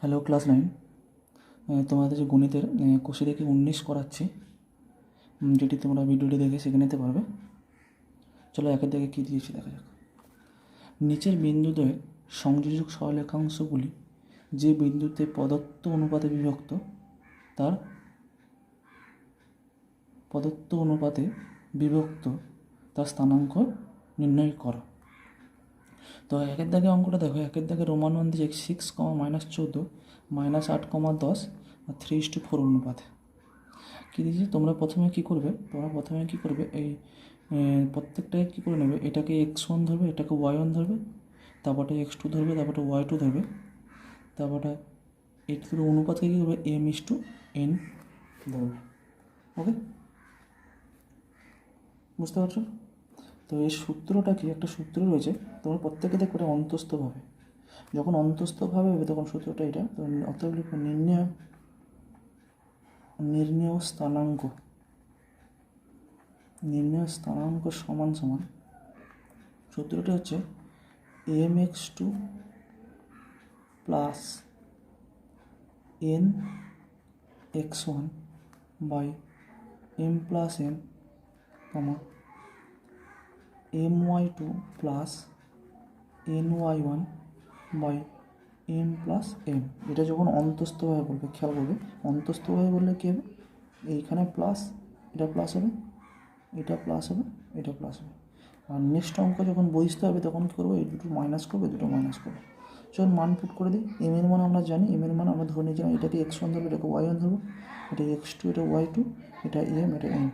Hello class 9, তোমাদের যে গণিতের কোষে থেকে 19 করাচ্ছি, যেটি তোমরা ভিডিওটি দেখে শিখে নিতে পারবে। চলো একের দিকে কী দিয়েছি দেখা যাক। নিচের বিন্দুদ্বয়ের সংযোজক সরলরেখাংশগুলি যে বিন্দুতে প্রদত্ত অনুপাতে বিভক্ত তার স্থানাঙ্ক নির্ণয় করো। তো একের দাগে অঙ্কটা দেখো, একের দাগে রোমান ওয়ান দিয়েছে 6, -14, -8, 10 আর 3:4 অনুপাতে কী দিয়েছে। তোমরা প্রথমে কী করবে, এই প্রত্যেকটাকে কী করে নেবে, এটাকে x1 ধরবে, এটাকে y1 ধরবে, তারপরটা x2 ধরবে, তারপরটা y2 ধরবে, তারপরটা এই দুটো অনুপাতকে কী করবে, m:n ধরবে। ওকে, বুঝতে পারছো? তো এই সূত্রটা কি, একটা সূত্র রয়েছে, তোমরা প্রত্যেকে দেখবে অন্তস্থভাবে, যখন অন্তস্থভাবে হবে তখন সূত্রটা এটা। তো অতএব লিখো নির্ণেয় স্থানাঙ্ক সমান সূত্রটি হচ্ছে mx2 plus nx1 by m plus n, my2 plus ny1 by m plus m। এটা যখন অন্তস্থভাবে বলবে, খেয়াল করবে, অন্তস্থভাবে বললে কী হবে, এইখানে প্লাস, এটা প্লাস হবে, এটা প্লাস হবে, এটা প্লাস হবে। আর নেক্সট অঙ্ক যখন বহিস্থ হবে তখন কী করবো, এই দুটো মাইনাস করবে, চল মান পুট করে দিই। এম এর মান আমরা জানি, এম এর মান আমরা ধরে নিয়েছিলাম, এটাকে x1 ধরবো, এটাকে y1 ধরবো, এটা x2, এটা y2, এটা m, এটা m।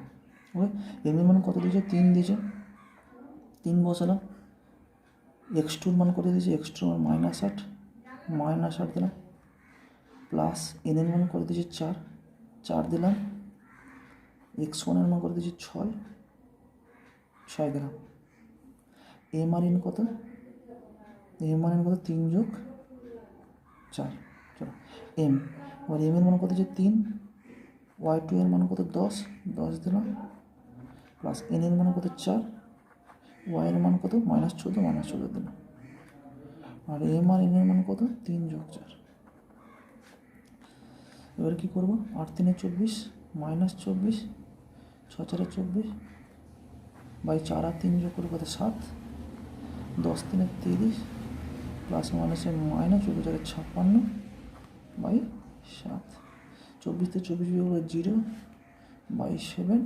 ওকে, এম এর মান কত দিয়েছে, 3 দিয়েছে, 3 বসালাম। x2 মান কত দিয়েছে, x2 মান -8 দিলাম, প্লাস n এর মান কত দিয়েছে 4 দিলাম, x1 এর মান কত দিয়েছে 6 দিলাম। m আর n কত, 3 যোগ 4, চলো m। এবার m এর মান কত দিয়েছে 3, y2 এর মান কত 10 দিলাম, প্লাস n এর মান কত 4, y এর মান কত -14 দিলাম। আর m আর n এর মান কত 3 যোগ 4। এবার কী করবো, 8 3 24, -24, 6 4 24 বাই 4 আর 3 যোগ করে কত 7, 10 3 30, প্লাস মাইনাসে মাইনাস, 4 4 56 বাই 7, 24 থেকে 24 বিয়োগ 0 বাই 7,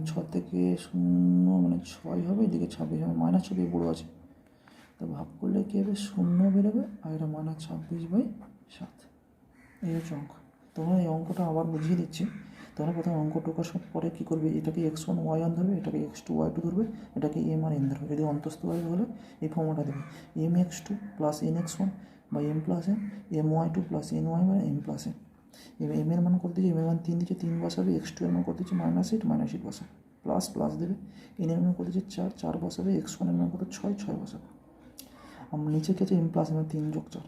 6 থেকে 0 মানে 6 হবে, এদিকে 26 হবে, -26 বড়ো আছে, তো ভাগ করলে কী হবে, 0 বেরোবে, আর এটা -26 বাই 7। এই হচ্ছে অঙ্ক। তোমরা এই অঙ্কটা আবার বুঝিয়ে দিচ্ছি। তোমরা প্রথমে অঙ্ক টোকার সব পরে কী করবে, এটাকে x1 y1 ধরবে, এটাকে x2 y2 ধরবে, এটাকে m আর n ধরবে। যদি অন্তস্থভাবে হলে এই ফর্মটা দেবে, mx2 plus nx1 by m plus n, my2 plus ny by m plus n। এবার m এর মান করে দিয়েছে, m এর মান 3 দিচ্ছে, 3 বসাবে, x2 এর মান করে দিচ্ছে -8 বসাবে, প্লাস দেবে, n এর মান করে দিচ্ছে 4 বসাবে, x1 এর মান কত 6 বসাবে। আমরা নিচে গেছে m প্লাস m 3 যোগ 4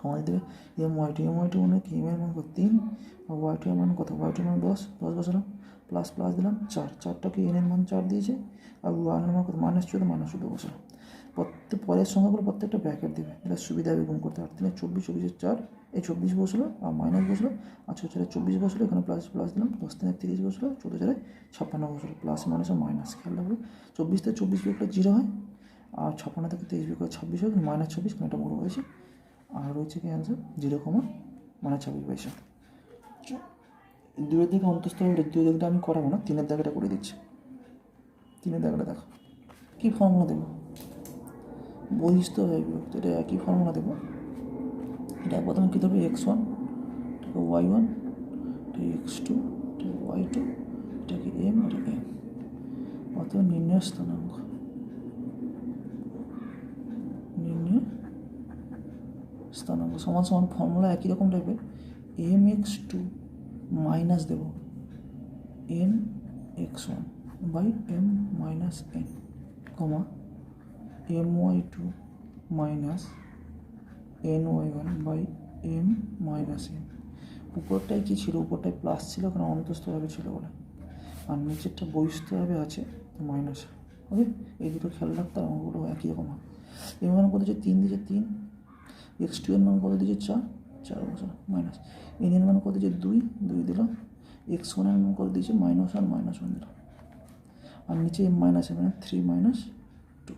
কমাই দেবে, my2 মানে কি, m এর মান কত 3, আর y2 এর মান কত, y2 এর মান 10 বসালাম, প্লাস দিলাম 4টাকে n এর মান 4 দিয়েছে, আর y এর মান কত -14 বসালাম। পরের সংখ্যাগুলো প্রত্যেকটা ব্র্যাকেট দেবে, এটা সুবিধা হবে গুণ করতে। 8 3 24, 24 4, এই 24 বসলো, আর মাইনাস বসলো, আর 6 4 24 বসলো, এখানে প্লাস দিলাম, 10 3 30 বসলো, 14 4 56 বসলো, প্লাস মাইনাস মাইনাস। খেয়াল রাখবে, 24 থেকে 24 বিয়োগ 0 হয়, আর 56 থেকে 23 বিয়োগ 26 হয়, -26, কারণ এটা বড় হয়েছে, আর রয়েছে কি অ্যান্সার 0,26। 2 দিকে অন্তস্থ হবে, 2 দিকটা আমি করাবো না, 3 দাগটা করে দিচ্ছি। 3 দাগটা দেখো, কী ফর্মুলা দেবো, বহিস্থ হয়ে বিভক্ত, এটা একই ফর্মুলা দেবো। এটা প্রথমে কী দেবে, x1, এটাকে y1, এটা x2, এটা y2, এটাকে m, এটাকে m। অতএব নির্ণয় স্থানাঙ্ক সমান ফর্মুলা একই রকম টাইপের, mx2 মাইনাস দেব nx1 by m minus n, my2 minus ny1 by m minus n। উপরটায় কী ছিল, উপরটায় প্লাস ছিল, কারণ অন্তস্থভাবে ছিল বলে, আর নিচেরটা বহিস্থভাবে আছে মাইনাস। ওকে, এই দুটো খেয়াল রাখতে, অঙ্কগুলো একই রকম হয়। এর মানে কত দিচ্ছে 3 দিচ্ছে, 3 x2 এর মান কত দিয়েছে 4, 4 বসালাম, মাইনাস n এর মান কত দিয়েছে 2, 2 দিলাম, x1 এর মান কত দিয়েছে -1, -1 দিলাম, আর নিচে m মাইনাস মানে 3 - 2,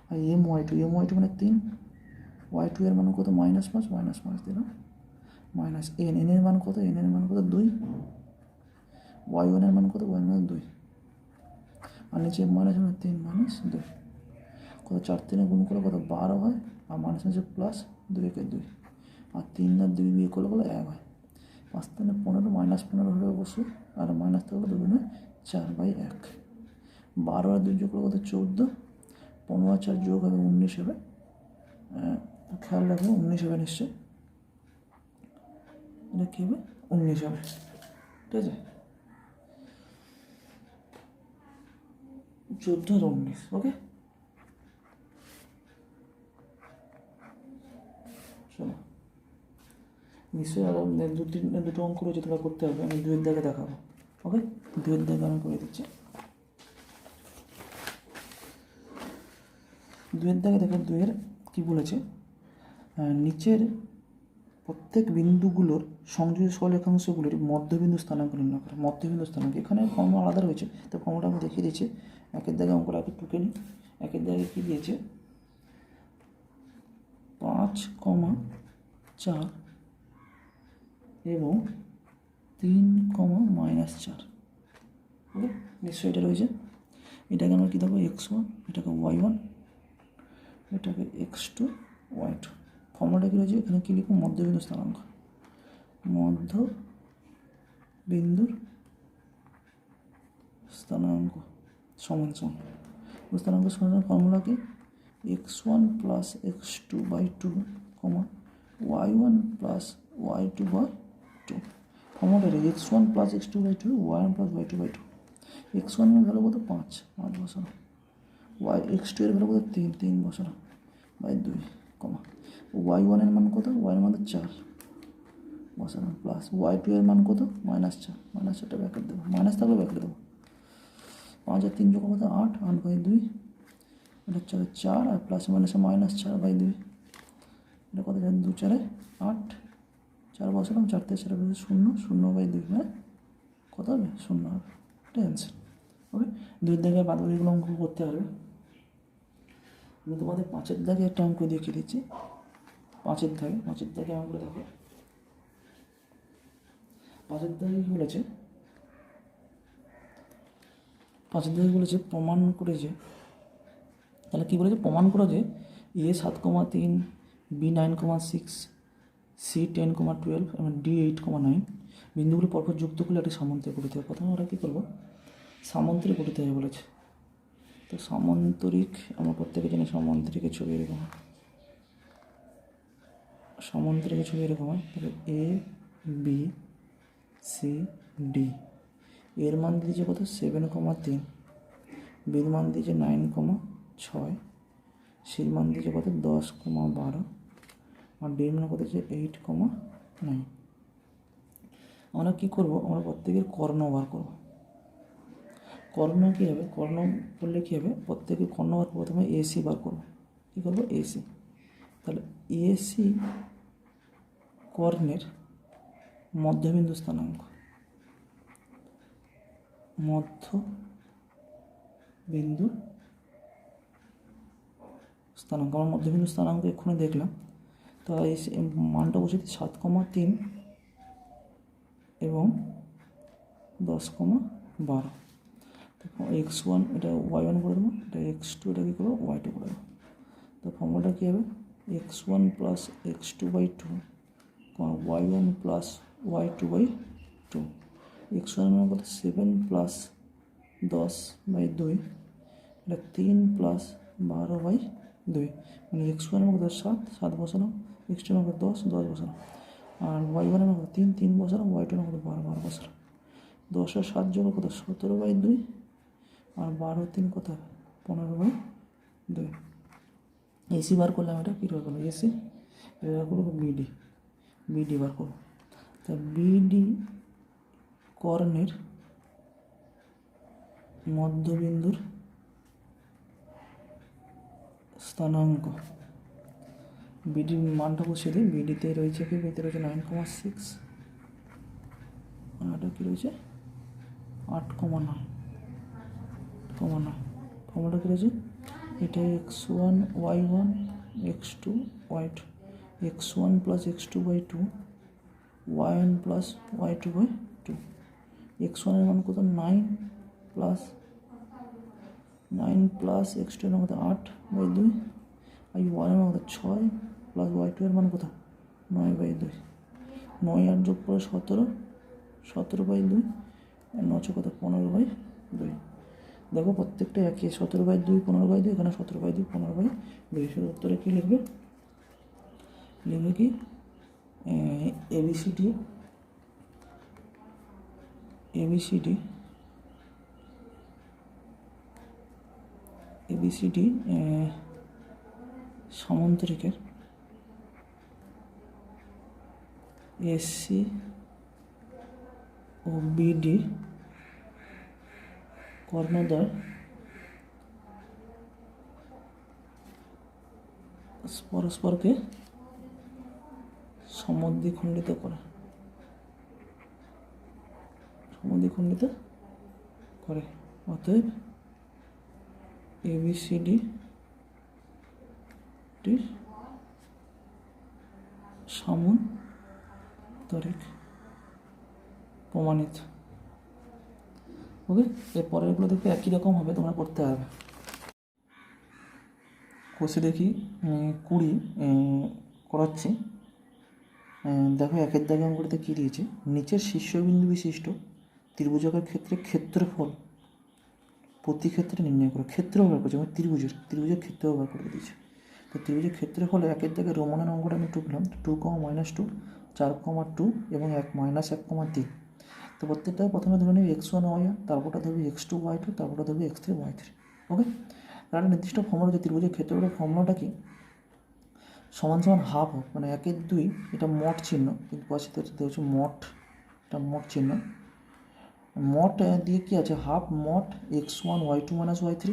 আর my2 মানে 3, y2 এর মান কত -5, -5 দিলাম, মাইনাস n এর মান কত, n এর মান কত 2, y1 এর মান কত, y এর মান 2, আর নিচে m মাইনাস মানে 3 - 2, কত 4 3 গুণ করে কত 12 হয়, আর মাইনাস আছে প্লাস 2 × 2, আর 3 আর 2 বিয়োগ করলে 1 হয়, 5 3 15 -15 হবে অবশ্যই, আর মাইনাস থাকলে 2 গুণে 4/1, 12 আর 2 যোগ করলে কত 14, 15 আর 4 যোগ হবে 19 হবে, খেয়াল রাখবো 19 হবে নিশ্চয়, এটা কী হবে 19 হবে, ঠিক আছে, 14 আর 19, ওকে। শোনো নিশ্চয়ই আরও দুটো অঙ্ক রয়েছে, তোমরা করতে হবে, আমি 2 এর দাগে দেখাবো, ওকে। 2 এর দাগে আমি করে দিচ্ছি, 2 এর দাগে দেখো 2 এর কী বলেছে, নিচের প্রত্যেক বিন্দুগুলোর সংযোগী সহলেখাংশগুলির মধ্যবিন্দু স্থানাঙ্ক নির্ণয় করে, মধ্যবিন্দু স্থানাঙ্ক, এখানে ফর্মুলা আলাদা রয়েছে, তো ফর্মুলা আমি দেখিয়ে দিচ্ছি, 1 এর দাগে অঙ্কটা আগে টুকে নিই, 1 এর দাগে কী দিয়েছে 5, 4 এবং 3, -4, ওকে, নিশ্চয়ই এটা রয়েছে, এটাকে আমরা কী দেবো x1, এটাকে y1, এটাকে x2, y2, ফর্মুলাটা কী রয়েছে এখানে, কী লিখবো মধ্যবিন্দু স্থানাঙ্ক, মধ্যবিন্দুর স্থানাঙ্ক সমান স্থানাঙ্ক সমান ফর্মুলা কি x1 + x2/2, y1 + y2/2, formula x1 + x2/2, y1 + y2/2, x1 এর ভ্যালু কত 5 বসানো, x2 এর ভ্যালু কত 3 বসানো /2, y1 এর মান কত, y এর মান 4 বসানো, প্লাস y2 এর মান কত -4, -4টা ব্যাকেট দেবো, মাইনাস থাকলে ব্যাকেট দেবো, 5 আর 3 যোগ কত 8, 8/2, এটা হচ্ছে 4, আর প্লাস মাইনাসে -4/2, এটা কত 2 4 8, 4 বসালাম, 4 থেকে 4 0, 0/2 মানে কত হবে 0 হবে, এটা অ্যান্সার, ওকে। 2 এর দাগে বাদবাকিগুলো অঙ্ক করতে হবে, আমি তোমাদের 5 এর দাগে একটা অঙ্ক দেখিয়ে দিচ্ছি, 5 এর দাগে অঙ্কটা দেখো, 5 এর দাগে কী বলেছে, 5 এর দাগে বলেছে প্রমাণ করে যে, তাহলে কী বলেছে, প্রমাণ করা যে a 7,3, b 9,6, c 10,12 এবং d 8,9 বিন্দুগুলো পরপর যুক্ত করলে একটি সামান্তরিক গঠিত হবে। প্রথমে আমরা কী করবো, সামান্তরিক গঠিত হবে বলেছে, তো সামান্তরিক আমরা প্রত্যেকে জানি সামান্তরিকের ছবি এরকম হয়, সামান্তরিকের ছবি এরকম হয়, তাহলে a b c d, এর মান দিয়েছে কত 7,3, বির মান দিয়েছে 9,6, সির মান দিয়েছে কত 10,12, আর ডির মান কত দিয়েছে 8,9। আমরা কী করবো, আমরা প্রত্যেকের কর্ণ বার করবো, কর্ণ কী হবে, কর্ণ করলে কী হবে, প্রত্যেকের কর্ণ বার করবো, প্রথমে এসি বার করবো, কী করবো এসি, তাহলে এসি কর্ণের মধ্যবিন্দু স্থানাঙ্ক, মধ্যবিন্দু স্থানাঙ্ক, আমার মধ্যবিন্দু স্থানাঙ্ক এক্ষুনি দেখলাম, তো এই মানটা বসে 7,3 এবং 10,12, x1 এটা y1 করে দেবো, এটা x2 এটা কী করবো y2 করে দেবো, তো ফর্মুলাটা কী হবে x1 + x2/2, y1 + y2/2, x1 মানে কত 7 + 10/2, এটা 3 + 12/2, মানে x1 এর মধ্যে 7 বসালাম, x2 এর মধ্যে 10 বসালাম, আর y1 এর মধ্যে 3 বসালাম, y2 এর মধ্যে 12 বসালাম, 10 আর 7 যোগ কত 17/2, আর 12 3 কত 15/2, এসি বার করলাম, এটা কী বার করবো এসি, এবার করবো বিডি বার করবো, তা বিডি কর্ণের মধ্যবিন্দুর স্থানাঙ্ক, বিডির মানটা বসিয়ে দিই। বিডিতে রয়েছে কি, বিডিতে রয়েছে 9,6, আর এটা কী রয়েছে 8,9, ফর্মুলাটা কী রয়েছে, এটা x1 y1 x2 y2, x1 plus x2 by 2, y1 plus y2 by 2। x1 এর মান কত 9 প্লাস x2 এর মান কত 8/2, আর y1 এর মান কত 6 প্লাস y2 এর মান কত 9/2। 9 8 যোগ করে 17/2, আর 9 কত 15/2। দেখো প্রত্যেকটা একই, 17/2 15/2, এখানে 17/2 15/2। সেটা উত্তরে কী লিখবে, লিখবে কি এবিসিডি সামান্তরিকের এসসি ও বিডি কর্ণদ্বয় পরস্পরকে সমদ্বিখণ্ডিত করে। অতএব এবিসিডি সামান্তরিক প্রমাণিত। ওকে, এর পরেরগুলো দেখবে একই রকম হবে, তোমরা করতে হবে। কষে দেখি 20 করাচ্ছি। দেখো একের দাগে অঙ্কটাতে কী দিয়েছে, নিচের শীর্ষবিন্দু বিশিষ্ট ত্রিভুজাকার ক্ষেত্রে ক্ষেত্রফল প্রতি ক্ষেত্রে নির্ণয় করো। ক্ষেত্র ব্যবহার করছে, মানে ত্রিভুজের ক্ষেত্র ব্যবহার করে দিয়েছে। তো ত্রিভুজের ক্ষেত্রফল একের দাগে রোমানের অঙ্কটা আমি টুকলাম 2, -2, 4,2 এবং 1, -1,3। তো প্রত্যেকটা প্রথমে ধরে নেবে x1 y1, তারপরটা ধরবে x2 y2, তারপরটা ধরবে x3 y3। ওকে, আর একটা নির্দিষ্ট ফর্মুলা হচ্ছে ত্রিভুজের ক্ষেত্রফলের ফর্মুলাটা কি, সমান হাফ, মানে 1/2, এটা মট চিহ্ন, কিন্তু পাশে হচ্ছে মট, এটা মট চিহ্ন। মট দিয়ে কী আছে, হাফ মট x1 y2 - y3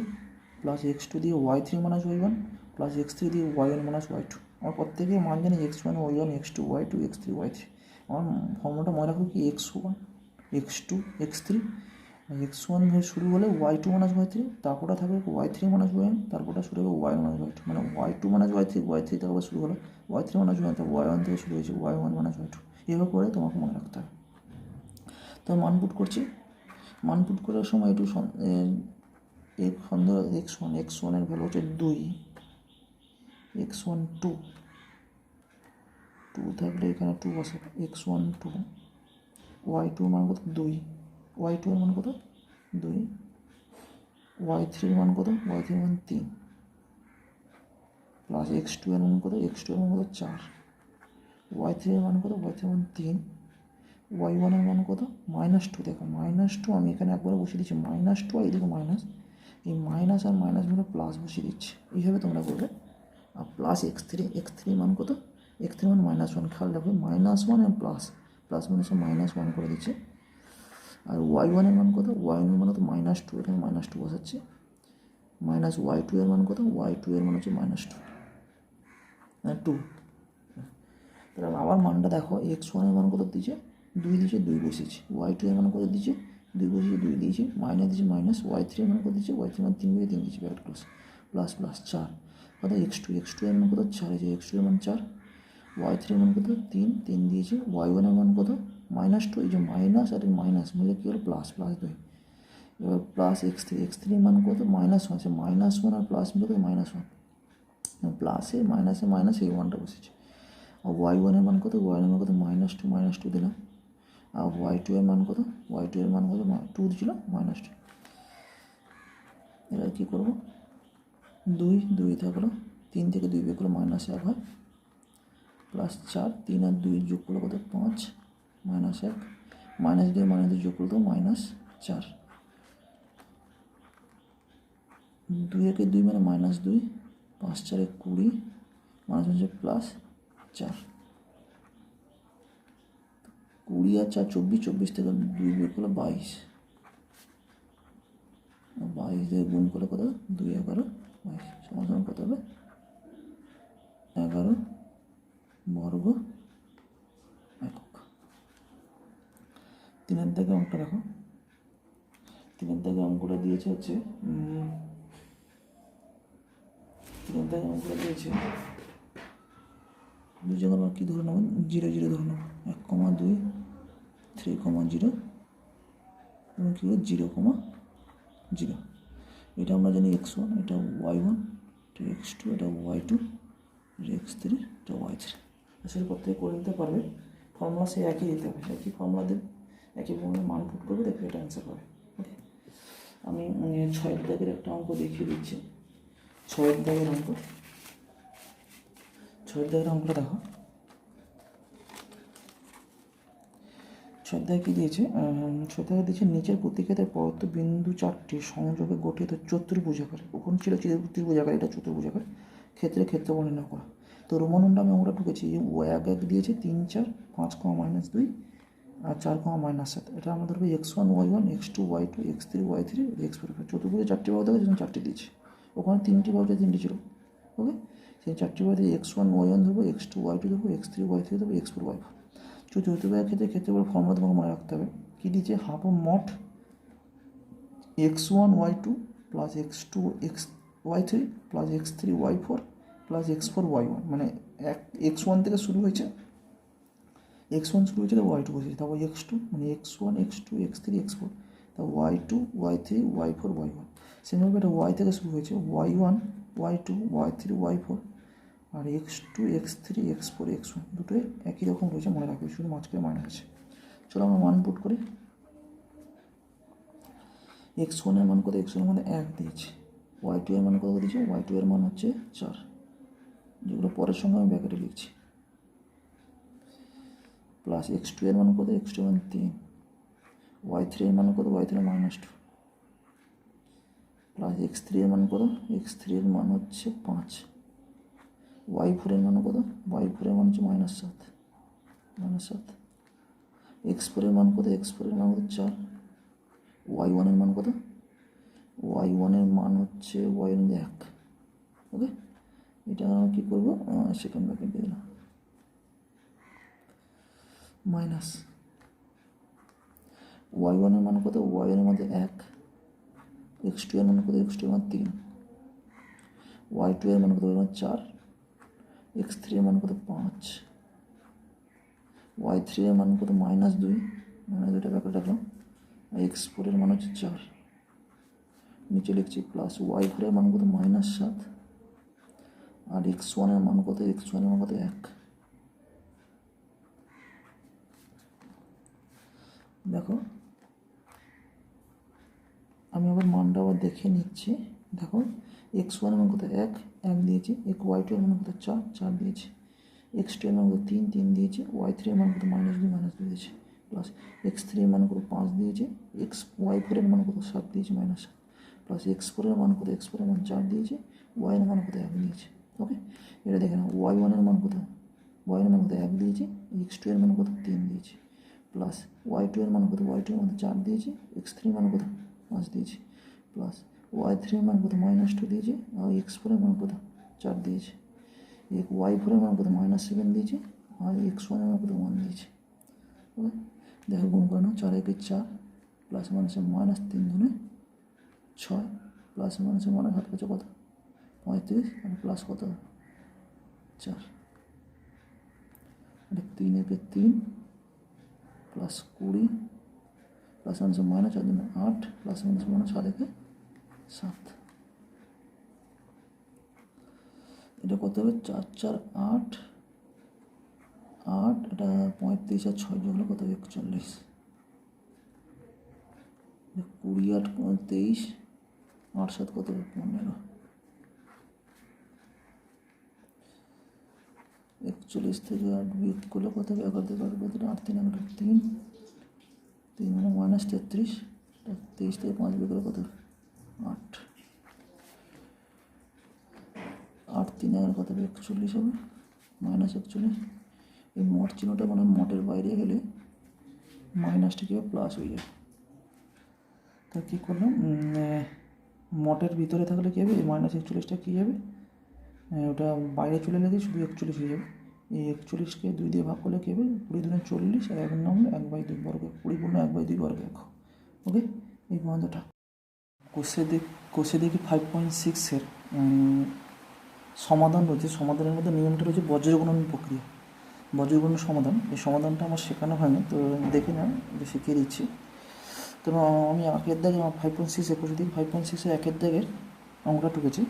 plus x2 দিয়ে y3 - y1 প্লাস x3 দিয়ে y1 - y2। আমার প্রত্যেকের মান জানি x1 y1 x2 y2 x3 y3। আমার ফর্মুলাটা মনে রাখবো কি x1 x2 x3, x1 ধরে শুরু হলে y2 - y3, তারপরটা থাকবে y3 - y1, তারপরটা শুরু হবে y1 - y2, মানে y2 - y3 থেকে আবার শুরু হলো y3 - y1, y1 থেকে শুরু হয়েছে y1 - y2। এভাবে করে তোমাকে মনে রাখতে হবে। তো মান পুট করছি, মান পুট করার সময় একটু এর সন্দেহ, x1 এর ভ্যালু হচ্ছে 2, x1 2 থাকলে এখানে 2 বসে, x1 2, y2 মান কত 2, y2 এর মান কত 2, y3 এর মান কত, y3 এর মান 3, প্লাস x2 এর মান কত, x2 এর মান কত 4, y3 এর মান কত, y3 এর মান 3, y1 এর মান কত -2। দেখো -2 আমি এখানে একবারে বসিয়ে দিচ্ছি -2, আর এদিকে মাইনাস, এই মাইনাস আর মাইনাস মিলে প্লাস বসিয়ে দিচ্ছি। এইভাবে তোমরা করবে। আর প্লাস x3 মান কত, x3 মান -1, খেয়াল রাখবে -1 আর প্লাস মানে সব -1 করে দিচ্ছে। আর y1 এর মান কত, y1 এর মান কত -2, এখানে -2 বসাচ্ছি, মাইনাস y2 এর মান কত, y2 এর মান হচ্ছে -2। তাহলে আবার মানটা দেখো, x1 এর মান কত দিয়েছে 2 দিয়েছে, 2 বসিয়েছি, y2 এর মান কত দিয়েছে 2 বসিয়েছে, 2 দিয়েছে, মাইনাস দিয়েছে মাইনাস, y3 এর মান কত দিয়েছে, y3 এর মান 3 দিয়েছে, 3 দিয়েছে, ব্র্যাকেট ক্লোজ, প্লাস 4, কত x2 এর মান কত 4, এই যে x2 এর মান 4, y3 এর মান কত 3 দিয়েছে, y1 এর মান কত -2, এই যে মাইনাস আর মাইনাস মিলে কী হলো প্লাস 2। এবার প্লাস x3 এর মান কত -1, আছে -1 আর প্লাস মিলে কত -1, প্লাসে মাইনাসে মাইনাস, এই ওয়ানটা বসেছে। আর y1 এর মান কত, y1 এর মান কত -2 দিলাম, আর y2 এর মান কত, y2 এর মান কত 2 দিয়েছিল -2। এবার কী করবো, 2 থাকলো, 3 থেকে 2 বের করলে -1 হয়, প্লাস 4, 3 আর 2 যোগ করলে কত 5, -1, -2 যোগ করলে তো -4, 2 একে 2 মানে -2, 5 4 20, হচ্ছে প্লাস 4, 20 আর 4 24 থেকে 2 বের করলে 22 দিয়ে গুণ করলে কত 2 11 22 সমান কত হবে 11 বর্গ একক। 3 দাগে অঙ্কটা দেখো, 3 দাগে অঙ্কটা দিয়েছে হচ্ছে 3 দাগে অঙ্কটা দিয়েছে দুই জায়গার বার কী ধরে নেবেন, 0 0 ধরে নেব, 1,2 3,0 এবং কী হবে 0,0। এটা আমরা জানি x1, এটা y1, এটা x2, এটা y2, এটা x3, এটা y3। আসলে প্রত্যেকে করে নিতে পারবে, ফর্মুলা সে একই দিতে হবে, একই ফর্মুলা দেবে, একই ফর্মুলা মান পুট করবে, দেখবে এটা অ্যান্সার পাবে। ওকে, আমি 6 দাগের একটা অঙ্ক দেখিয়ে দিচ্ছি। 6 দাগের অঙ্ক, 6 দাগের অঙ্কটা দেখো। 6 দাগে কী দিয়েছে, 6 দাগে দিয়েছে নিচের প্রতিক্ষেত্রে প্রদত্ত বিন্দু 4টি সংযোগে গঠিত চতুর্ভুজাকার, ওখানে ছিল ত্রিভুজাকার, এটা চতুর্ভুজাকার ক্ষেত্রে ক্ষেত্রফল নির্ণয় করা। তো রোমানন্ডা আমি আমরা ঢুকেছি, এক এক দিয়েছে 3 4 5, -2 আর 4, -7। এটা আমরা ধরবো x1 y1, x2 y2, x3 y3, x4 y4। চতুর্ভুজে 4টি বাহু থাকে, সেখানে 4টি দিয়েছে, ওখানে 3টি বাহু 3টি ছিল। ওকে, সেই 4টি বাহু দিয়ে x1 y1 ধরবো, x2 y2 ধরবো, x3 y3 ধরবো, x4 y4। চতুর্ভুজের ক্ষেত্রে ক্ষেত্রফল ফর্মুলা তোমাকে মনে রাখতে হবে, কী দিয়েছে, হাফ অফ মট x1 y2 plus x2 y3 plus x3 y4 plus x4 y1। মানে x1 থেকে শুরু হয়েছে, x1 শুরু হয়েছে, y2 বসেছে, তারপর x2 মানে x1 x2 x3 x4, তারপর y2 y3 y4 y1। সেভাবে এটা y থেকে শুরু হয়েছে, y1 y2 y3 y4 আর x2 x3 x4 x1, দুটোই একই রকম রয়েছে, মনে রাখবে, শুধু মাঝখানে মাইনাস আছে। চলো আমরা মান পুট করি। x1 এর মান কত, x1 এর মান 1 দিয়েছে, y2 এর মান কত দিয়েছে, y2 এর মান হচ্ছে 4, যেগুলো পরের সঙ্গে আমি ব্র্যাকেটে লিখছি, প্লাস x2 এর মান কত, x2 এর মান 3, y3 এর মান কত, y3 এর -2, প্লাস x3 এর মান কত, x3 এর মান হচ্ছে 5, y4 এর মান কত, y4 এর মান হচ্ছে -7, x4 এর মান কত, x4 এর মান হচ্ছে 4, y1 এর মান কত, y1 এর মান হচ্ছে y1 1। ওকে, এটা কী করবো, সেকেন্ড ব্র্যাকেট দিয়ে দিলাম, মাইনাস y1 এর মান কত, y1 এর মধ্যে 1, x2 এর মান কত, x2 এর মান 3, y2 এর মান কত, y1 4, x3 এর মান কত 5, y3 এর মান কত -2, -2টা ব্র্যাকেট রাখলাম, আর x4 এর মান হচ্ছে 4, নিচে লিখছি, প্লাস y4 এর মান কত -7, আর x1 এর মান কত, x1 এর মান কত 1। দেখো আমি আবার মানটা আবার দেখে নিচ্ছি। দেখো x1 এর মান কত 1 দিয়েছি, y2 এর মান কত 4 দিয়েছি, x2 এর মান কত 3 দিয়েছে, y3 এর মান কত -2 দিয়েছে, প্লাস x3 এর মান কত 5 দিয়েছে, y4 এর মান কত 7 দিয়েছে -7, প্লাস x4 এর মান কত, x4 এর মান 4 দিয়েছে, y এর মান কত 1 দিয়েছে। ওকে, এটা দেখে নাও, y1 এর মান কত, y এর মান কত 1 দিয়েছে, x2 এর মান কত 3 দিয়েছে, প্লাস y2 এর মান কত, y2 এর মান 4 দিয়েছে, x3 এর মান কত 5 দিয়েছে, প্লাস y3 এর মান কত -2 দিয়েছে, আর x4 এর মান কত 4 দিয়েছে, y4 এর মান কত -7 দিয়েছে, আর x1 এর মান কত 1 দিয়েছে। ওকে, দেখো গুণ করে নাও, 4 একে 4, প্লাস -3 দুনে 6, প্লাস -, হাত কাছে কত 35, আর প্লাস কত 4, এটা 3 একে 3, প্লাস 20, প্লাস -, 4 দুনে 8, প্লাস -, 7 একে 7, এটা কত হবে, 4 4 8, এটা 35 আর 6 যোগ হলে কত হবে 41, 20 8 23, 8 7 কত হবে 15, 41 থেকে 8 বিয়োগ করলে কত হবে, 11 থেকে 8 বিয়োগ 8 3 11 3, 3 মানে -33, 23 থেকে 5 বিয়োগ করলে কত হবে 8, 8 3 11 কত হবে 41 হবে, -41। এই মট চিহ্নটা মানে মটের বাইরে গেলে মাইনাসটা কী হবে, প্লাস হয়ে যাবে। তা কী করলাম, মটের ভিতরে থাকলে কী হবে, এই -41টা কী যাবে, ওটা বাইরে চলে গেলে শুধু 41 হয়ে যাবে, এই 41কে 2 দিয়ে ভাগ করলে কী হবে 20 দুগুণে 40 আর 1 নম্বর 1/2 বর্গ 20 পূর্ণ 1/2 বর্গ দেখো। ওকে, এই পর্যন্তটা কোষে দেখি 5.6-এর সমাধান রয়েছে। সমাধানের মধ্যে নিয়মটা রয়েছে বজ্রগুণন প্রক্রিয়া, বজ্রগুণন সমাধান। এই সমাধানটা আমার শেখানো হয়নি, তো দেখে না যে শিখিয়ে দিচ্ছি। তো আমি একের দাগে 5.6 কোষে দেখি 5.6-এর একের দাগের অঙ্কটা টুকেছি।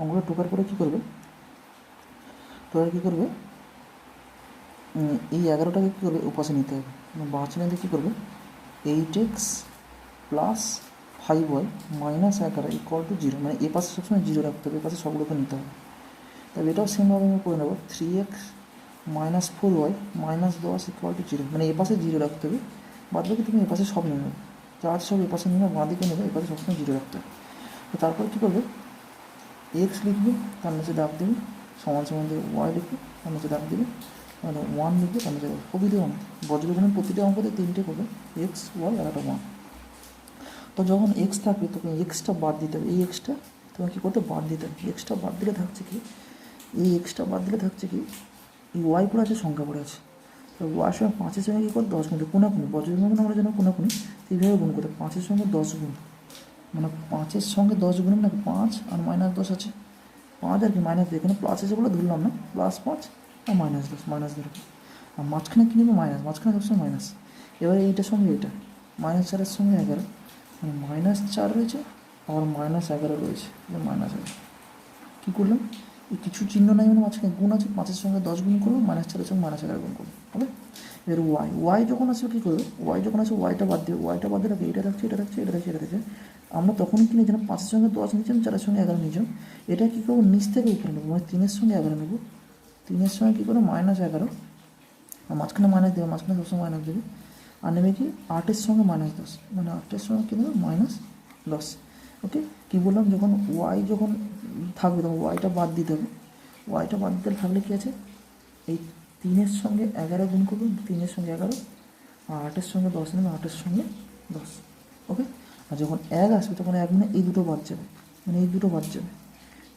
অঙ্কটা টোকার পরে কী করবে, তোরা কী করবে, এই 11টাকে কী করবে উপাসে নিতে হবে। বাঁচে নিতে কী করবে 8x plus 5y minus 11 equal to 0, মানে এ পাশে সবসময় 0 রাখতে হবে, এ পাশে সবগুলোকে নিতে হবে। তবে এটাও সেমভাবে আমি করে নেবো 3x minus 4y minus 10 equal to 0, মানে এ পাশে 0 রাখতে হবে, বাদ বাকি তুমি এ পাশে সব নিয়ে নেবে, যা আছে সব এ পাশে নিয়ে বাঁ দিকে নেবে, এ পাশে সবসময় 0 রাখতে হবে। তো তারপর কী করবে এক্স লিখবে, তার নিচে দাগ দেবে, সমান সমান দিয়ে ওয়াই লিখবে, তার নিচে দাগ দেবে, মানে 1 লিখবে, তার নিচে প্রতিটি অঙ্ক বজ্রগুণনের প্রতিটি অঙ্কতে 3টে করবে, এক্স ওয়াই আর একটা 1। তো যখন এক্স থাকবে তখন এক্সটা বাদ দিতে হবে, এই এক্সটা তোমার কী করতে বাদ দিতে হবে। এক্সটা বাদ দিলে থাকছে কি, এই এক্সটা বাদ দিলে থাকছে কি, এই ওয়াই পড়ে আছে, সংখ্যা পড়ে আছে। তো ওয়াই সঙ্গে 5-এর সঙ্গে কী করে 10 গুণ, কোনাকুনি বজ্রগুণন আমরা যেন কোনাকুনি এইভাবে গুণ করতে 5-এর সঙ্গে 10 গুণ, মানে 5-এর সঙ্গে 10 গুণ না 5 আর মাইনাস 10 আছে, 5 আর কি মাইনাস 2, এখানে প্লাস আছে বলে ধরলাম না, +5 আর -10 মাইনাস ধরবো। আর মাঝখানে কী নেবো মাইনাস, মাঝখানে সবসময় মাইনাস। এবারে এইটার সঙ্গে এটা -4-এর সঙ্গে 11, মানে -4 রয়েছে আবার -11 রয়েছে, -11 কী করলাম এই কিছু চিহ্ন নাই, মানে মাঝখানে গুণ আছে, 5-এর সঙ্গে 10 গুণ করবো, -4-এর সঙ্গে -11 গুণ করবো, হবে। এর ওয়াই যখন আসবে কী করবে, ওয়াই যখন আসবে ওয়াইটা বাদ দেবে, ওয়াইটা বাদ দিলে এটা থাকছে, এটা থাকছে, এটা থাকছে, এটা থাকছে। আমরা তখন কি নিয়েছিলাম 5-এর সঙ্গে 10 নিয়েছিলাম, 4-এর সঙ্গে 11 নিয়েছিলাম, এটা কী করবো নিচ থেকে উপরে নেবো, মানে 3-এর সঙ্গে 11 নেবো, 3-এর সঙ্গে কী করবো -11, আর মাঝখানে মাইনাস দেবে, মাঝখানে সবসময় মাইনাস দেবে, আর নেবে কি 8-এর সঙ্গে -10, মানে 8-এর সঙ্গে কী নেবে -10। ওকে, কী বললাম যখন ওয়াই যখন থাকবে তখন ওয়াইটা বাদ দিতে হবে, ওয়াইটা বাদ দিতে থাকলে কী আছে এই 3-এর সঙ্গে 11 গুণ করবে, 3-এর সঙ্গে 11, আর 8-এর সঙ্গে 10 নেবে, 8-এর সঙ্গে 10। ওকে, আর যখন 1 আসবে তখন 1 মানে এই দুটো বাদ যাবে, মানে এই দুটো বাদ যাবে,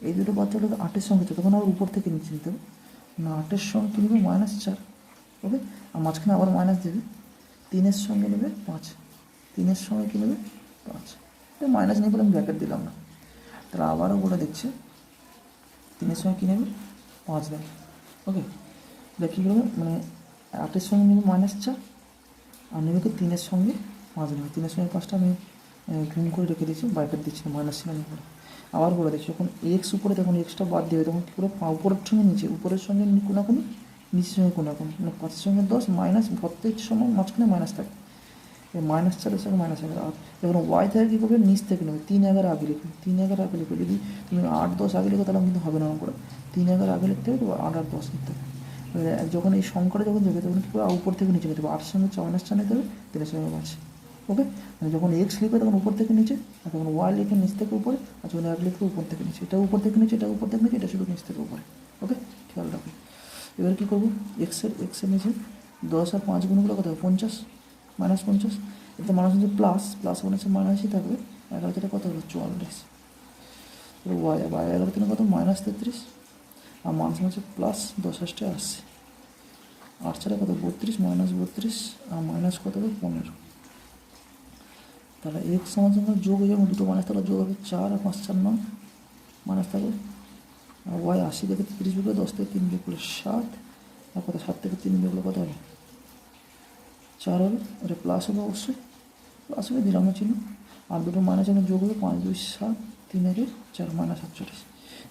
এই দুটো বাদ যাবে 8-এর সঙ্গে, তখন আবার উপর থেকে নিচে নিতে হবে, না 8-এর সঙ্গে কী নেবে -4। ওকে, আর মাঝখানে আবার মাইনাস দেবে, 3-এর সঙ্গে নেবে 5, 3-এর সঙ্গে কী নেবে 5, এটা মাইনাস নেই বলে আমি ব্র্যাকেট দিলাম না। তাহলে আবারও বলে দিচ্ছে 3-এর সঙ্গে কী নেবে 5 দেবে। ওকে, এটা কী করবে, মানে 8-এর সঙ্গে নেবে -4, আর নেবে কি 3-এর সঙ্গে 5 নেবে, 3-এর সঙ্গে 5টা আমি গুণ করে রেখে দিচ্ছি, ব্র্যাকেট দিচ্ছি না, মাইনাস ছিল উপরে। আবার বলে দিচ্ছি যখন এক্স উপরে তখন এক্সটা বাদ দেবে, তখন কী করে উপরের সঙ্গে নিচে, উপরের সঙ্গে কোনাকুনি, নিচের সঙ্গে কোনাকুনি, মানে 5-এর সঙ্গে 10 মাইনাস প্রত্যেক সময় মাঝখানে মাইনাস থাকে, এই -4-এর সঙ্গে -11। আর যখন ওয়াই থেকে কী করবে নিচ থেকে নেবে, 3-11 আগে লিখবে, 3-11 আগে লিখবে, যদি তুমি 8-10 আগে লিখো তাহলে কিন্তু হবে না করে, 3-11 আগে লিখতে হবে, 8 আর 10 লিখতে হবে। যখন এই সংখ্যাটা যখন দেবে তখন কী করে উপর থেকে নিচে নিতে হবে, 8-এর সঙ্গে -4 নিতে হবে, 3-এর সঙ্গে 5। ওকে, মানে যখন এক্স লিখবে তখন উপর থেকে নিচে, আর যখন ওয়াই লিখে নিচ থেকে উপরে, আর যখন 1 লিখবে উপর থেকে নিচে, এটা উপর থেকে নিচে, এটা উপর থেকে নিচে, এটা শুধু নিচ থেকে উপরে। ওকে, খেয়াল রাখো। এবার কী করবো এক্সের নিচে 10 আর 5 গুণগুলো কত হবে 50, -50, এতে মানুষ হচ্ছে প্লাস হচ্ছে মাইনাসই থাকবে, 11 থেকে কত হবে 44, ওয়াই 11 থেকে কত -33, আর মানুষ হচ্ছে +10 আসছে, 8 ছাড়া কত 32, -32, আর মাইনাস কত হবে 15। তাহলে এক্স সমান যোগ হয়ে যাবে, দুটো মাইনাস তাহলে যোগ হবে 4 আর 5 4 9 মাইনাস থাকবে, আর ওয়াই 80 থেকে 30 বিয়োগ 10 থেকে 3 বিয়োগ করলে 7, আর কত 7 থেকে 3 বিয়োগ করলে কত হবে 4 হবে, এটা প্লাস হবে অবশ্যই, প্লাস হবে দিলাম ছিল, আর দুটো মাইনাস এখানে যোগ হবে 5 2 7 3 1 4 -48।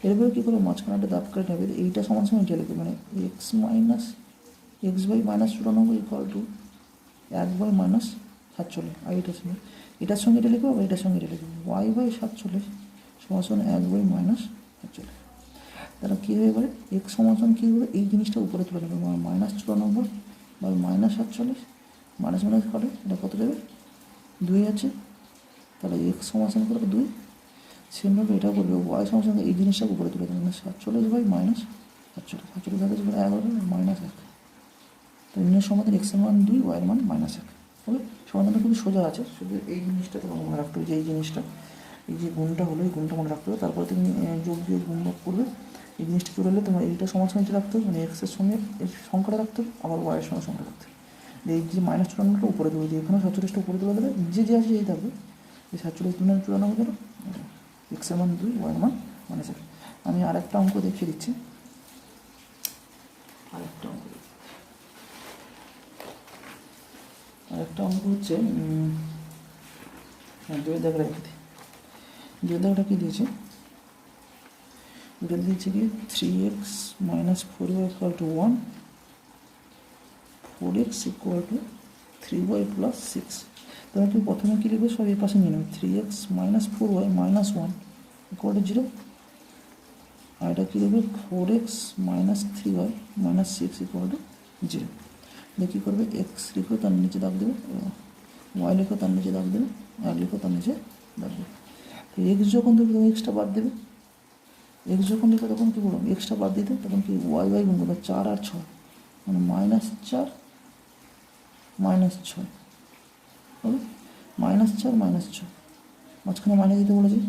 এরপরে কী করে মাঝখানে একটা দাগ করে নেবে, এইটা সমান সমান কী লিখবে, মানে x বাই -94 ইকুয়াল টু 1/-47, আর এটার সঙ্গে এটার সঙ্গে এটা লিখবো, আবার এটার সঙ্গে এটা লিখবো, y/47 সমান 1/-47। তাহলে কী হয়ে গেলে x সমান কী হবে, এই জিনিসটা উপরে তুলে নেবে, -94 বাই -47, মাইনাস কাটে, এটা কত দেবে 2 আছে, তাহলে এক্স সমান কত 2, সেমভাবে এটা করবে ওয়াই সমান এই জিনিসটাকে উপরে তুলে দেবে, 47 বাই -47 থাকে 11 -1, তো নিম্নের সমাধান এক্সের মান 2, ওয়াইয়ের মান -1। ওকে, সমাধানটা খুবই সোজা আছে, শুধু এই জিনিসটা তোমাকে মনে রাখতে হবে, যে এই জিনিসটা এই যে গুণটা হলো এই গুণটা মনে রাখতে হবে, তারপরে তুমি যোগ দিয়ে গুণ করবে, এই জিনিসটা চলে এলে তোমার এইটা সমাধানটা রাখতে হবে, মানে এক্সের সঙ্গে এর সংখ্যাটা রাখতে হবে, আবার ওয়াইয়ের সঙ্গে সংখ্যা রাখতে হবে। এই যে -54টা উপরে তুলে দিয়ে এখানে 47টা উপরে তুলে দিলে যে আছে এই থাকবে। এই 47 94 গেল, এক্সের মান 2, ওয়াইয়ের মান -1। আমি আরেকটা অঙ্ক দেখিয়ে দিচ্ছি। আরেকটা অঙ্ক হচ্ছে হ্যাঁ, 2 দাগ রেখে দিই। 2 দাগটা কী দিয়েছে? এটা দিয়েছে কি 3x - 4y = 1, 4x = 3y + 6। তাহলে তুমি প্রথমে কী লিখবে? সব এই পাশে নিয়ে নেবে। 3x - 4y - 1 = 0। আর এটা কী লিখবে? 4x - 3y - 6 = 0। দিয়ে কী করবে? এক্স লিখো, তার নিচে দাগ দেবে, ওয়াই লিখো, তার নিচে দাগ দেবে, আর লিখো, তার নিচে দাগ দেবে। তো এক্স যখন দেবে তখন এক্সটা বাদ দেবে। এক্স যখন লিখো তখন কী বললাম? এক্সটা বাদ দিতে, তখন কি ওয়াই বাই গুণ করবে 4 আর 6, মানে -4 -6 হবে। -4 -6 মাঝখানে মাইনাস দিতে বলেছি।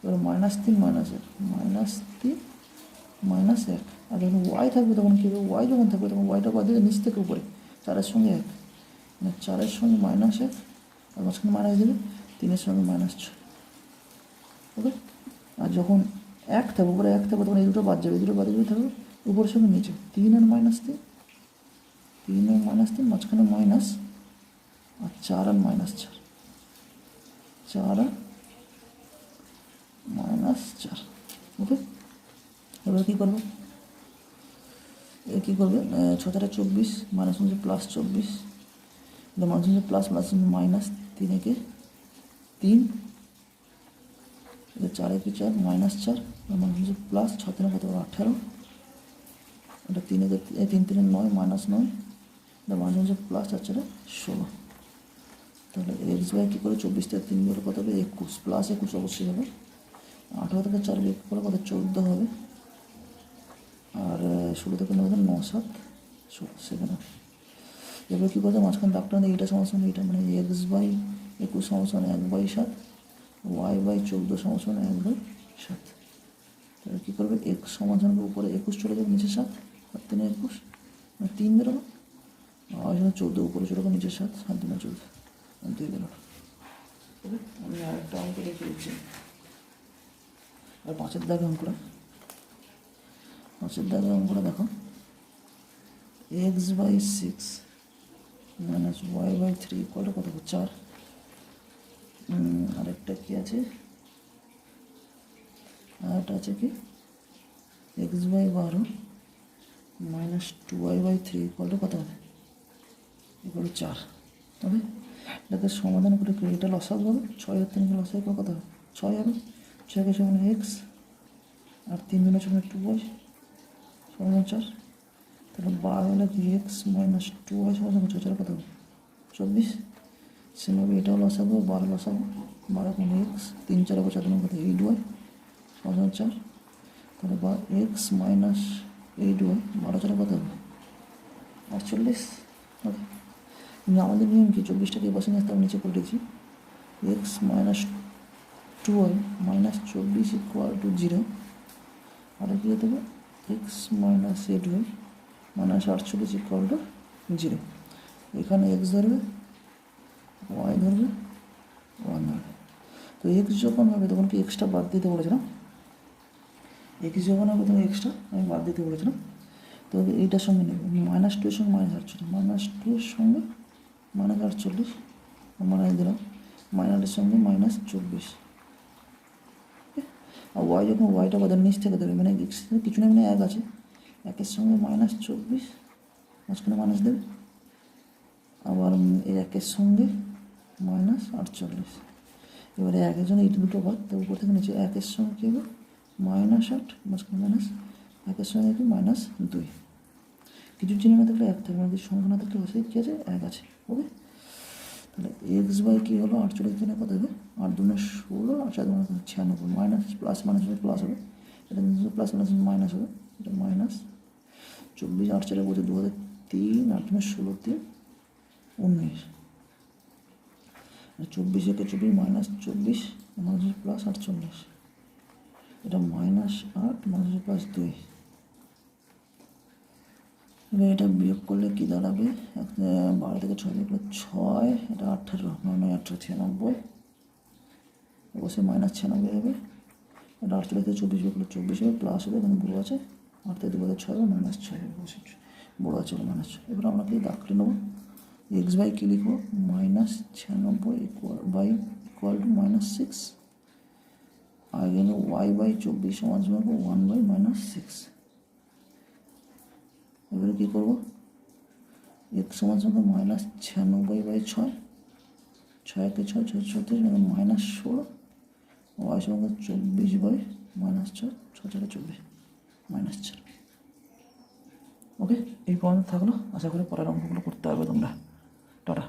এবার -3 -1 -3 -1। আর যখন ওয়াই থাকবে তখন কী হবে? ওয়াই যখন থাকবে তখন ওয়াইটা বাদ দিতে নিচ থেকে উপরে 4-এর সঙ্গে 1, মানে 4-এর সঙ্গে -1, আর মাঝখানে মাইনাস দেবে 3-এর সঙ্গে -6। ওকে। আর যখন 1 থাকবে, উপরে 1 থাকবে, তখন এই দুটো বাদ যাবে, এই দুটো বাদ যাবে, থাকবে উপরের সঙ্গে নিচে 3 আর -3, 3 আর -3, মাঝখানে মাইনাস, আর 4 আর -4, 4 আর -4। ওকে। এবার কী করবে? কী করবে? 6 × 24, -1 +24, -1 প্লাস -3 একে 3, 4 একে 4, -4, -1 প্লাস 6 3 কত? 18, এটা 3 একে 3 3 9, -9, -1 প্লাস 4 4 16। তাহলে এক্স বাই কী করে? 24 থেকে 3 গেলে কত হবে? 21, প্লাস 21 অবশ্যই হবে। 18 থেকে 4 বিয়োগ করলে কত? 14 হবে। আর 16 থেকে 9 9 7 7। এবার কী করতে? মাঝখানে দাগটা এইটা সমান এইটা, মানে এক্স বাই 21 সমান 1/7, ওয়াই বাই 14 সমান 1/7। তাহলে কী করবে? এক্স সমাধানকে উপরে 21 চলে যাবে, নিচে 7, আর 3 21, মানে 3 বেরোলো, আর 14 উপরে চলে যাবে, নিচে 7, 7 2 14, 2 বেরোলো। ওকে। আমি আরেকটা অঙ্ক লিখে দিচ্ছি। আর 5-এর দাগে অঙ্কটা, 5-এর দাগে অঙ্কটা দেখো। x/6 - y/3 = কত? 4। আরেকটা কী আছে? আরেকটা আছে কি? x/12 - 2y/3 = কত হবে? এগুলো 4 হবে। এটাকে সমাধান করে কি? এটা লসাগু হবে, 6 আর 3 লসাগু কত হবে? 6 হবে। 6কে সমান এক্স, আর 3 দিনের সমান 2y সমান 4। তাহলে 12 হলে কি? এক্স - 2y সমান 4 কত হবে? 24। সেভাবে এটাও লসাগু, 12 লসাগু, 12 কোন এক্স, 3 4 4 দিনের কত? 8y সমান 4। তাহলে বা এক্স - 8y, 12 4 কত হবে? 48। ওকে। কিন্তু আমাদের নিয়ম কি? 24টাকে বসে নিয়ে আসতে নিচে করে দিয়েছি। X - 2y - 24 = 0। আর কী হতে হবে? X - 8y - 48 = 0। এখানে এক্স ধরবে, ওয়াই ধরবে, 1 ধরবে। তো এক্স যখন হবে তখন কি এক্সটা বাদ দিতে বলেছিলাম? এক্স যখন হবে তখন এক্সটা আমি বাদ দিতে বলেছিলাম। তো এইটার সঙ্গে নেব, -2 এর সঙ্গে -48, -2 এর সঙ্গে -48, মাইনাস দিলাম, -এর সঙ্গে -24। আর ওয়াই যখন ওয়াইটা বাদের নিচ থেকে দেবে, মানে কিছু না, মানে 1 আছে, 1-এর সঙ্গে -24, মাঝখানে মাইনাস দেবে, আবার এই 1-এর সঙ্গে -48। এবারে 1-এর জন্য এই দুটো বাদ, তো উপর থেকে নিচে 1-এর সঙ্গে কী হবে? -8, মাঝখানে মাইনাস, 1-এর সঙ্গে কি? -2। কিছু চিহ্ন না থাকলে 1 থাকবে, মানে সংখ্যা না থাকলে অবশ্যই কী আছে? 1 আছে। ওকে। তাহলে এক্স বাই কী হলো? 48 দিনে কত হবে? 8 2 16, 8 4 96, মাইনাস প্লাস মাইনাস হবে প্লাস হবে, এটা প্লাস মাইনাস মাইনাস হবে, এটা -24, 8 4 বলছে 2003, 8 2 16 3 19, আর 24 একে 24, -24 প্লাস 48, এটা -8 -+2। এবার এটা বিয়োগ করলে কী দাঁড়াবে? 12 থেকে 6 বিয়োগ করলে 6, এটা 18, 9 18 96, অবশ্যই -96 হবে। এটা 48 থেকে 24 বিয়োগ করলে 24 হবে, প্লাস হবে, এখানে বড়ো আছে 8 থেকে 2 6 হবে, -6 হবে, অবশ্যই বড়ো আছে -6। এবার আমরা কি দাগ করে নেবো? এক্স বাই কী লিখবো? -96 ইকুয়াল টু -6, আর এখানে ওয়াই বাই 24 সমান সমান 1 বাই -6। এবারে কী করবো? এক্স সমান সমান -96/6, 6 একে 6, 6 36, -16, ওয়াই সমান 24/-6, 6 4 24, -4। ওকে, এই পর্যন্ত থাকলো। আশা করি পরের অঙ্কগুলো করতে পারবে তোমরা। টাটা।